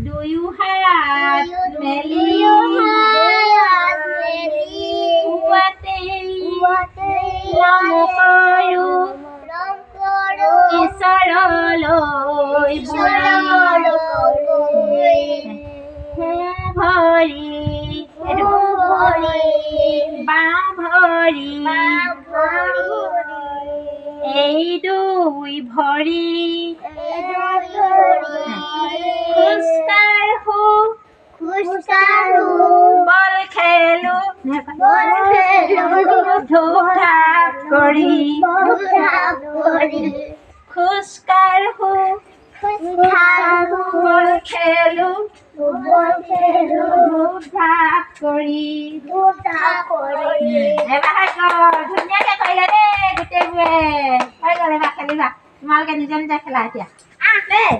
দুয়ো হাত মেলি নম কৰো ঈশ্বৰলৈ ভৰি বাওঁ ভৰি এই দুই ভৰি খোজকাঢ়ো বল খেলো ধূপ ধাপ কৰি খোজকাঢ়ো বল খেলো ধূপ ধাপ কৰি ধুনীয়াকে কৰিলে দেই গোটেইবোৰে হৈ গ'ল। এবাৰ খেলিবা তোমালোকে নিজে নিজে খেলা এতিয়া দেই।